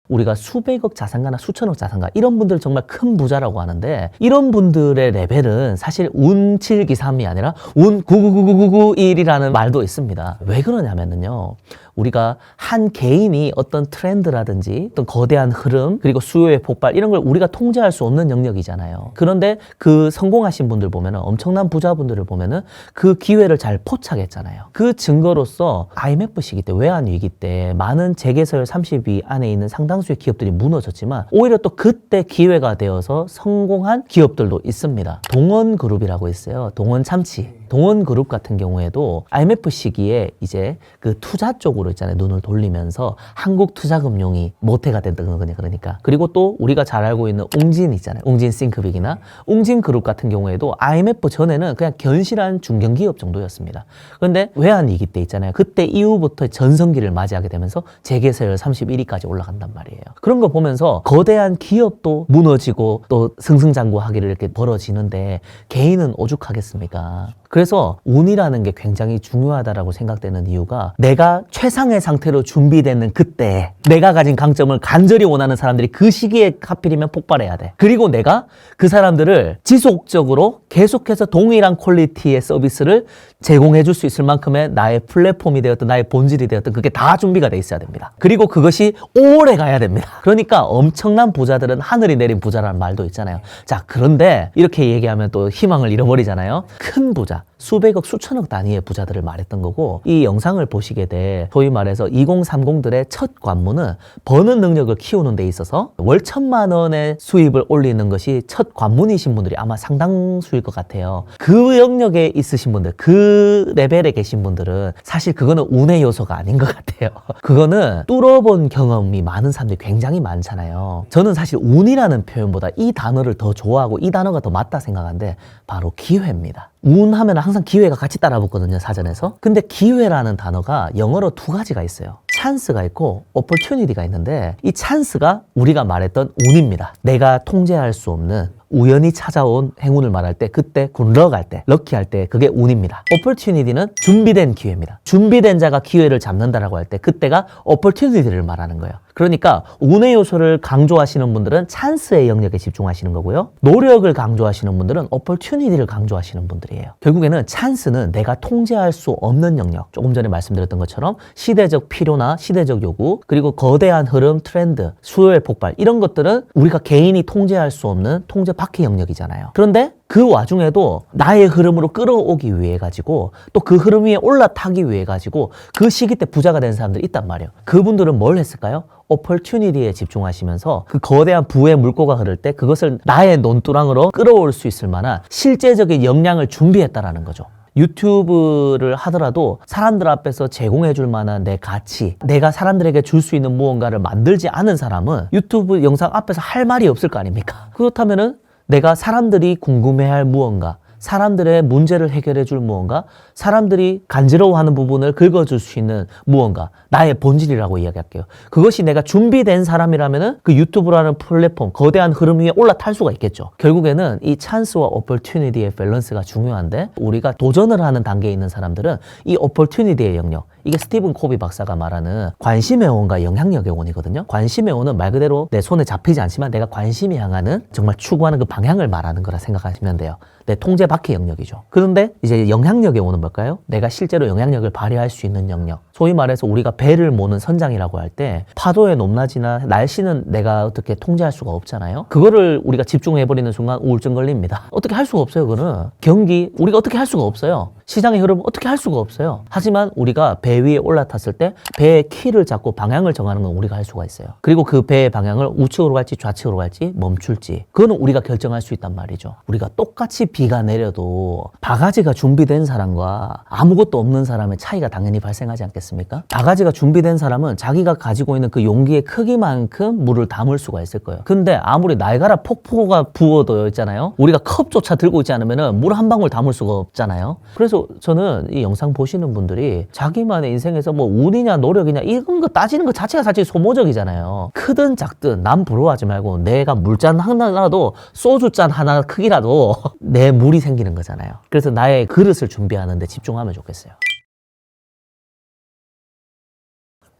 우리가 수백억 자산가나 수천억 자산가 이런 분들 정말 큰 부자라고 하는데 이런 분들의 레벨은 사실 운 7기삼이 아니라 운 99999991이라는 말도 있습니다. 왜 그러냐면요. 우리가 한 개인이 어떤 트렌드라든지 어떤 거대한 흐름 그리고 수요의 폭발 이런 걸 우리가 통제할 수 없는 영역이잖아요. 그런데 그 성공하신 분들 보면은 엄청난 부자분들을 보면은 그 기회를 잘 포착했잖아요. 그 증거로서 IMF 시기 때 외환 위기 때 많은 재계서열 30위 안에 있는 상당수의 기업들이 무너졌지만 오히려 또 그때 기회가 되어서 성공한 기업들도 있습니다. 동원그룹이라고 있어요. 동원참치. 동원그룹 같은 경우에도 IMF 시기에 이제 그 투자 쪽으로 있잖아요. 눈을 돌리면서 한국투자금융이 모태가 됐던 거냐 그러니까. 그리고 또 우리가 잘 알고 있는 웅진 있잖아요. 웅진 싱크빅이나 웅진그룹 같은 경우에도 IMF 전에는 그냥 견실한 중견기업 정도였습니다. 그런데 외환위기 때 있잖아요. 그때 이후부터 전성기를 맞이하게 되면서 재계서열 31위까지 올라간단 말이에요. 그런 거 보면서 거대한 기업도 무너지고 또 승승장구하기를 이렇게 벌어지는데 개인은 오죽하겠습니까? 그래서 운이라는 게 굉장히 중요하다라고 생각되는 이유가 내가 최상의 상태로 준비되는 그때 내가 가진 강점을 간절히 원하는 사람들이 그 시기에 하필이면 폭발해야 돼. 그리고 내가 그 사람들을 지속적으로 계속해서 동일한 퀄리티의 서비스를 제공해 줄 수 있을 만큼의 나의 플랫폼이 되었든 나의 본질이 되었든 그게 다 준비가 돼 있어야 됩니다. 그리고 그것이 오래 가야 됩니다. 그러니까 엄청난 부자들은 하늘이 내린 부자라는 말도 있잖아요. 자, 그런데 이렇게 얘기하면 또 희망을 잃어버리잖아요. 큰 부자, 수백억, 수천억 단위의 부자들을 말했던 거고 이 영상을 보시게 돼 소위 말해서 2030들의 첫 관문은 버는 능력을 키우는 데 있어서 월 1,000만 원의 수입을 올리는 것이 첫 관문이신 분들이 아마 상당수일 것 같아요. 그 영역에 있으신 분들, 그 레벨에 계신 분들은 사실 그거는 운의 요소가 아닌 것 같아요. 그거는 뚫어본 경험이 많은 사람들이 굉장히 많잖아요. 저는 사실 운이라는 표현보다 이 단어를 더 좋아하고 이 단어가 더 맞다 생각하는데 바로 기회입니다. 운 하면 항상 기회가 같이 따라붙거든요, 사전에서. 근데 기회라는 단어가 영어로 두 가지가 있어요. 찬스가 있고 opportunity가 있는데 이 찬스가 우리가 말했던 운입니다. 내가 통제할 수 없는 우연히 찾아온 행운을 말할 때 그때 굿럭할 때 럭키할 때 그게 운입니다. opportunity는 준비된 기회입니다. 준비된 자가 기회를 잡는다라고 할 때 그때가 opportunity를 말하는 거예요. 그러니까 운의 요소를 강조하시는 분들은 찬스의 영역에 집중하시는 거고요. 노력을 강조하시는 분들은 opportunity를 강조하시는 분들이에요. 결국에는 찬스는 내가 통제할 수 없는 영역, 조금 전에 말씀드렸던 것처럼 시대적 필요나 시대적 요구, 그리고 거대한 흐름, 트렌드, 수요의 폭발 이런 것들은 우리가 개인이 통제할 수 없는 통제 밖의 영역이잖아요. 그런데 그 와중에도 나의 흐름으로 끌어오기 위해 가지고 또 그 흐름 위에 올라타기 위해 가지고 그 시기 때 부자가 된 사람들이 있단 말이에요. 그분들은 뭘 했을까요? opportunity에 집중하시면서 그 거대한 부의 물꼬가 흐를 때 그것을 나의 논두랑으로 끌어올 수 있을 만한 실제적인 역량을 준비했다라는 거죠. 유튜브를 하더라도 사람들 앞에서 제공해 줄 만한 내 가치, 내가 사람들에게 줄 수 있는 무언가를 만들지 않은 사람은 유튜브 영상 앞에서 할 말이 없을 거 아닙니까? 그렇다면은 내가 사람들이 궁금해할 무언가, 사람들의 문제를 해결해 줄 무언가, 사람들이 간지러워하는 부분을 긁어줄 수 있는 무언가, 나의 본질이라고 이야기할게요. 그것이 내가 준비된 사람이라면은 그 유튜브라는 플랫폼, 거대한 흐름 위에 올라탈 수가 있겠죠. 결국에는 이 찬스와 오퍼튜니티의 밸런스가 중요한데 우리가 도전을 하는 단계에 있는 사람들은 이 오퍼튜니티의 영역, 이게 스티븐 코비 박사가 말하는 관심의 원과 영향력의 원이거든요. 관심의 원은 말 그대로 내 손에 잡히지 않지만 내가 관심이 향하는 정말 추구하는 그 방향을 말하는 거라 생각하시면 돼요. 내 통제 밖의 영역이죠. 그런데 이제 영향력의 원은 뭘까요? 내가 실제로 영향력을 발휘할 수 있는 영역. 소위 말해서 우리가 배를 모는 선장이라고 할 때 파도의 높낮이나 날씨는 내가 어떻게 통제할 수가 없잖아요. 그거를 우리가 집중해버리는 순간 우울증 걸립니다. 어떻게 할 수가 없어요. 그거는 경기 우리가 어떻게 할 수가 없어요. 시장의 흐름 어떻게 할 수가 없어요. 하지만 우리가 배 위에 올라탔을 때 배의 키를 잡고 방향을 정하는 건 우리가 할 수가 있어요. 그리고 그 배의 방향을 우측으로 갈지 좌측으로 갈지 멈출지 그거는 우리가 결정할 수 있단 말이죠. 우리가 똑같이 비가 내려도 바가지가 준비된 사람과 아무것도 없는 사람의 차이가 당연히 발생하지 않겠습니까? 바가지가 준비된 사람은 자기가 가지고 있는 그 용기의 크기만큼 물을 담을 수가 있을 거예요. 근데 아무리 나이가라 폭포가 부어도 있잖아요. 우리가 컵조차 들고 있지 않으면 물 한 방울 담을 수가 없잖아요. 그래서 저는 이 영상 보시는 분들이 자기만의 인생에서 뭐 운이냐 노력이냐 이런 거 따지는 것 자체가 사실 소모적이잖아요. 크든 작든 남 부러워하지 말고 내가 물잔 하나라도 소주잔 하나 크기라도 내 물이 생기는 거잖아요. 그래서 나의 그릇을 준비하는 데 집중하면 좋겠어요.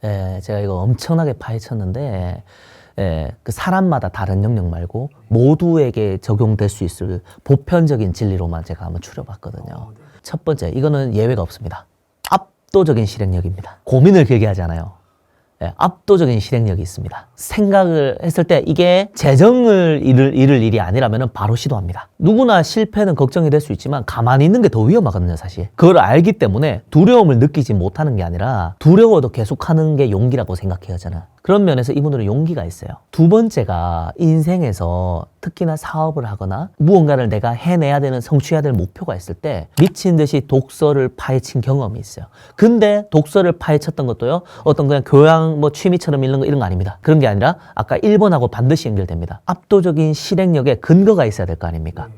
예, 제가 이거 엄청나게 파헤쳤는데, 예, 그 사람마다 다른 영역 말고 모두에게 적용될 수 있을 보편적인 진리로만 제가 한번 추려봤거든요. 첫 번째, 이거는 예외가 없습니다. 압도적인 실행력입니다. 고민을 길게 하지 않아요. 예, 압도적인 실행력이 있습니다. 생각을 했을 때 이게 재정을 잃을 일이 아니라면 바로 시도합니다. 누구나 실패는 걱정이 될 수 있지만 가만히 있는 게 더 위험하거든요, 사실. 그걸 알기 때문에 두려움을 느끼지 못하는 게 아니라 두려워도 계속하는 게 용기라고 생각해요, 저는. 그런 면에서 이분들은 용기가 있어요. 두 번째가 인생에서 특히나 사업을 하거나 무언가를 내가 해내야 되는, 성취해야 될 목표가 있을 때 미친 듯이 독서를 파헤친 경험이 있어요. 근데 독서를 파헤쳤던 것도요, 어떤 그냥 교양 뭐 취미처럼 읽는 거 이런 거 아닙니다. 그런 게 아니라 아까 1번하고 반드시 연결됩니다. 압도적인 실행력에 근거가 있어야 될 거 아닙니까?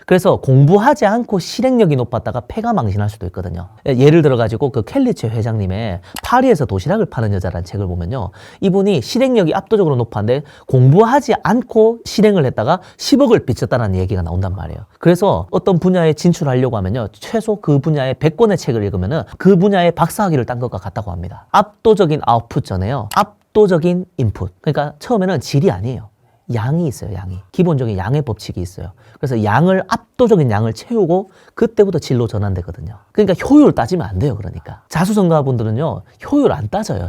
그래서 공부하지 않고 실행력이 높았다가 패가 망신할 수도 있거든요. 예를 들어가지고 그 켈리체 회장님의 파리에서 도시락을 파는 여자라는 책을 보면요, 이분이 실행력이 압도적으로 높았는데 공부하지 않고 실행을 했다가 10억을 빚졌다는 얘기가 나온단 말이에요. 그래서 어떤 분야에 진출하려고 하면요, 최소 그 분야에 100권의 책을 읽으면은 그 분야에 박사학위를 딴 것과 같다고 합니다. 압도적인 아웃풋 전에요, 압도적인 인풋. 그러니까 처음에는 질이 아니에요. 양이 있어요, 양이. 기본적인 양의 법칙이 있어요. 그래서 양을, 압도적인 양을 채우고 그때부터 질로 전환되거든요. 그러니까 효율 따지면 안 돼요, 그러니까. 자수성가분들은요, 효율 안 따져요.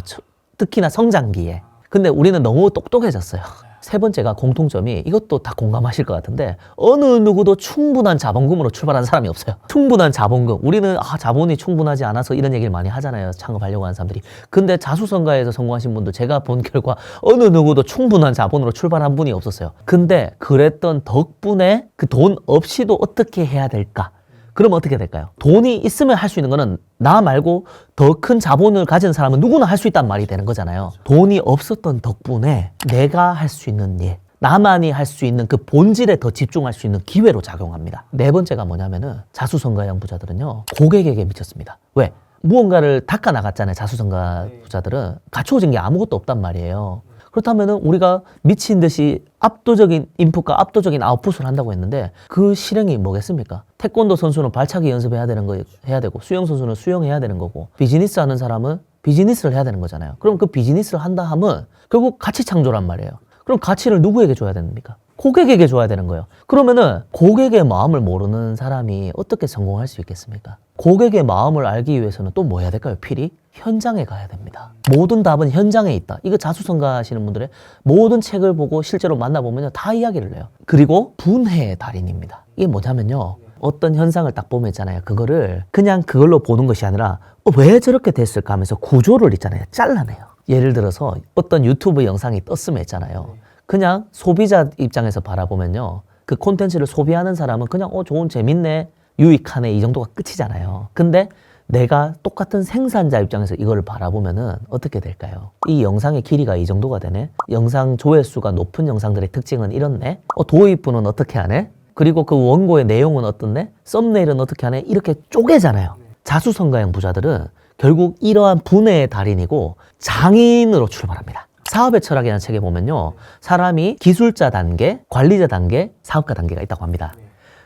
특히나 성장기에. 근데 우리는 너무 똑똑해졌어요. 세 번째가 공통점이, 이것도 다 공감하실 것 같은데, 어느 누구도 충분한 자본금으로 출발하는 사람이 없어요. 충분한 자본금. 우리는 자본이 충분하지 않아서 이런 얘기를 많이 하잖아요, 창업하려고 하는 사람들이. 근데 자수성가에서 성공하신 분도 제가 본 결과 어느 누구도 충분한 자본으로 출발한 분이 없었어요. 근데 그랬던 덕분에 그 돈 없이도 어떻게 해야 될까? 그럼 어떻게 될까요? 돈이 있으면 할 수 있는 거는 나 말고 더 큰 자본을 가진 사람은 누구나 할 수 있다는 말이 되는 거잖아요. 돈이 없었던 덕분에 내가 할 수 있는 일, 나만이 할 수 있는 그 본질에 더 집중할 수 있는 기회로 작용합니다. 네 번째가 뭐냐면은, 자수성가형 부자들은요, 고객에게 미쳤습니다. 왜? 무언가를 닦아 나갔잖아요. 자수성가 부자들은 갖추어진 게 아무것도 없단 말이에요. 그렇다면은 우리가 미친 듯이 압도적인 인풋과 압도적인 아웃풋을 한다고 했는데, 그 실행이 뭐겠습니까? 태권도 선수는 발차기 연습해야 되는 거 해야 되고, 수영 선수는 수영해야 되는 거고, 비즈니스 하는 사람은 비즈니스를 해야 되는 거잖아요. 그럼 그 비즈니스를 한다 하면 결국 가치 창조란 말이에요. 그럼 가치를 누구에게 줘야 됩니까? 고객에게 줘야 되는 거예요. 그러면은 고객의 마음을 모르는 사람이 어떻게 성공할 수 있겠습니까? 고객의 마음을 알기 위해서는 또 뭐 해야 될까요? 필히 현장에 가야 됩니다. 모든 답은 현장에 있다. 이거 자수성가 하시는 분들의 모든 책을 보고 실제로 만나보면 다 이야기를 해요. 그리고 분해의 달인입니다. 이게 뭐냐면요, 어떤 현상을 딱 보면 있잖아요, 그거를 그냥 그걸로 보는 것이 아니라 왜 저렇게 됐을까 하면서 구조를 있잖아요, 잘라내요. 예를 들어서 어떤 유튜브 영상이 떴으면 있잖아요, 그냥 소비자 입장에서 바라보면요, 그 콘텐츠를 소비하는 사람은 그냥 좋은, 재밌네, 유익하네, 이 정도가 끝이잖아요. 근데 내가 똑같은 생산자 입장에서 이걸 바라보면은 어떻게 될까요? 이 영상의 길이가 이 정도가 되네? 영상 조회수가 높은 영상들의 특징은 이렇네? 도입부는 어떻게 하네? 그리고 그 원고의 내용은 어떻네? 썸네일은 어떻게 하네? 이렇게 쪼개잖아요. 자수성가형 부자들은 결국 이러한 분해의 달인이고 장인으로 출발합니다. 사업의 철학이라는 책에 보면요, 사람이 기술자 단계, 관리자 단계, 사업가 단계가 있다고 합니다.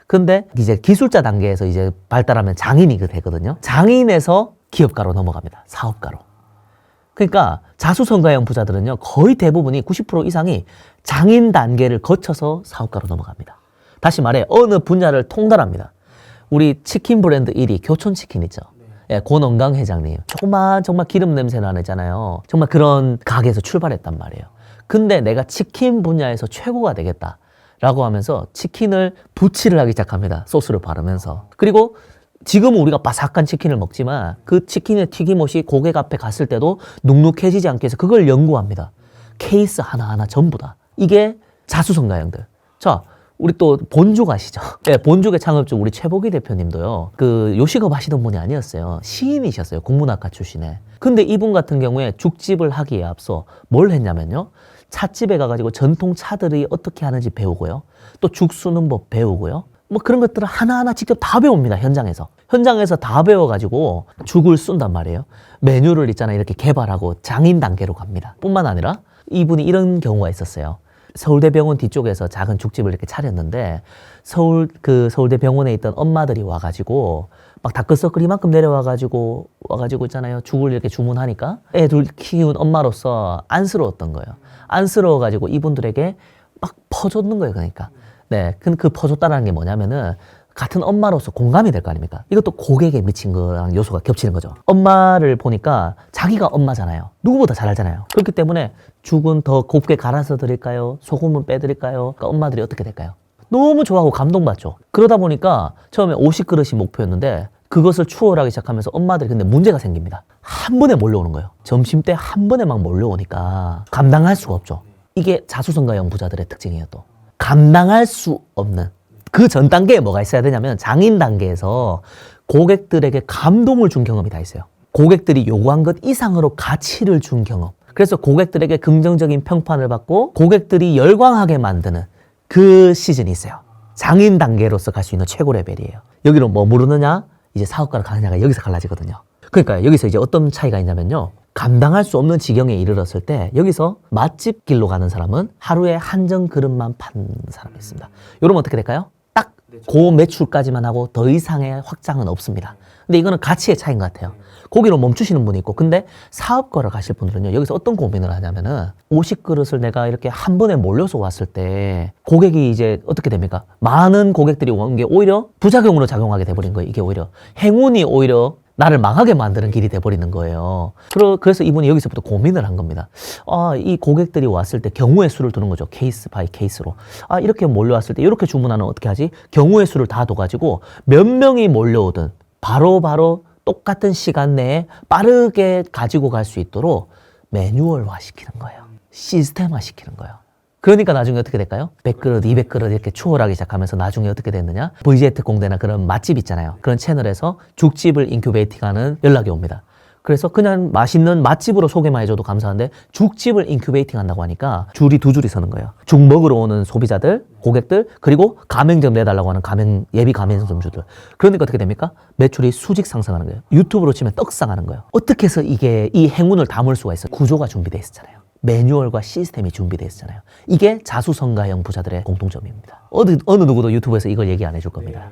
근데 이제 기술자 단계에서 이제 발달하면 장인이 되거든요. 장인에서 기업가로 넘어갑니다. 사업가로. 그러니까 자수성가형 부자들은요, 거의 대부분이 90% 이상이 장인 단계를 거쳐서 사업가로 넘어갑니다. 다시 말해, 어느 분야를 통달합니다. 우리 치킨 브랜드 1위 교촌치킨 있죠. 예, 권원강 회장님. 조그만 정말 기름 냄새 나는 있잖아요. 정말 그런 가게에서 출발했단 말이에요. 근데 내가 치킨 분야에서 최고가 되겠다 라고 하면서 치킨을 부치를 하기 시작합니다. 소스를 바르면서. 그리고 지금은 우리가 바삭한 치킨을 먹지만 그 치킨의 튀김옷이 고객 앞에 갔을 때도 눅눅해지지 않게 해서 그걸 연구합니다. 케이스 하나하나 전부 다. 이게 자수성가형들. 자, 우리 또 본죽 아시죠? 네, 본죽의 창업주 우리 최복희 대표님도요, 그 요식업 하시던 분이 아니었어요. 시인이셨어요. 국문학과 출신에. 근데 이분 같은 경우에 죽집을 하기에 앞서 뭘 했냐면요, 찻집에 가가지고 전통 차들이 어떻게 하는지 배우고요, 또 죽 쑤는 법 배우고요, 뭐 그런 것들을 하나하나 직접 다 배웁니다. 현장에서 다 배워가지고 죽을 쏜단 말이에요. 메뉴를 있잖아요, 이렇게 개발하고 장인 단계로 갑니다. 뿐만 아니라 이분이 이런 경우가 있었어요. 서울대병원 뒤쪽에서 작은 죽집을 이렇게 차렸는데 서울대병원에 있던 엄마들이 와가지고 막 다크서클 이만큼 내려와가지고 있잖아요. 죽을 이렇게 주문하니까 애들 키운 엄마로서 안쓰러웠던 거예요. 안쓰러워가지고 이분들에게 막 퍼줬는 거예요. 그러니까. 네. 그 퍼줬다라는 게 뭐냐면은 같은 엄마로서 공감이 될 거 아닙니까? 이것도 고객에 미친 거랑 요소가 겹치는 거죠. 엄마를 보니까 자기가 엄마잖아요. 누구보다 잘 알잖아요. 그렇기 때문에 죽은 더 곱게 갈아서 드릴까요? 소금은 빼드릴까요? 그러니까 엄마들이 어떻게 될까요? 너무 좋아하고 감동받죠. 그러다 보니까 처음에 50그릇이 목표였는데 그것을 추월하기 시작하면서 엄마들이 근데 문제가 생깁니다. 한 번에 몰려오는 거예요. 점심 때 한 번에 막 몰려오니까 감당할 수가 없죠. 이게 자수성가형 부자들의 특징이에요. 또 감당할 수 없는 그 전 단계에 뭐가 있어야 되냐면 장인 단계에서 고객들에게 감동을 준 경험이 다 있어요. 고객들이 요구한 것 이상으로 가치를 준 경험. 그래서 고객들에게 긍정적인 평판을 받고 고객들이 열광하게 만드는 그 시즌이 있어요. 장인 단계로서 갈 수 있는 최고 레벨이에요. 여기로 뭐 모르느냐? 이제 사업가로 가느냐가 여기서 갈라지거든요. 그러니까 여기서 이제 어떤 차이가 있냐면요. 감당할 수 없는 지경에 이르렀을 때 여기서 맛집 길로 가는 사람은 하루에 한정 그릇만 파는 사람이 있습니다. 이러면 어떻게 될까요? 딱 그 매출까지만 하고 더 이상의 확장은 없습니다. 근데 이거는 가치의 차이인 것 같아요. 거기로 멈추시는 분이 있고, 근데 사업가로 가실 분들은요, 여기서 어떤 고민을 하냐면은 50그릇을 내가 이렇게 한 번에 몰려서 왔을 때 고객이 이제 어떻게 됩니까? 많은 고객들이 온 게 오히려 부작용으로 작용하게 돼버린 거예요. 이게 오히려 행운이 오히려 나를 망하게 만드는 길이 돼버리는 거예요. 그래서 이분이 여기서부터 고민을 한 겁니다. 이 고객들이 왔을 때 경우의 수를 두는 거죠. 케이스 바이 케이스로. 이렇게 몰려왔을 때 이렇게 주문하면 어떻게 하지? 경우의 수를 다 둬가지고 몇 명이 몰려오든 바로 똑같은 시간 내에 빠르게 가지고 갈 수 있도록 매뉴얼화 시키는 거예요. 시스템화 시키는 거예요. 그러니까 나중에 어떻게 될까요? 100그릇, 200그릇 이렇게 추월하기 시작하면서 나중에 어떻게 됐느냐? VZ 공대나 그런 맛집 있잖아요. 그런 채널에서 죽집을 인큐베이팅하는 연락이 옵니다. 그래서 그냥 맛있는 맛집으로 소개만 해줘도 감사한데 죽집을 인큐베이팅 한다고 하니까 두 줄이 서는 거예요. 죽 먹으러 오는 소비자들, 고객들, 그리고 가맹점 내달라고 하는 예비 가맹점주들. 그러니까 어떻게 됩니까? 매출이 수직 상승하는 거예요. 유튜브로 치면 떡상하는 거예요. 어떻게 해서 이게 이 행운을 담을 수가 있어요? 구조가 준비되어 있었잖아요. 매뉴얼과 시스템이 준비되어 있잖아요. 이게 자수성가형 부자들의 공통점입니다. 어느 누구도 유튜브에서 이걸 얘기 안 해줄 겁니다.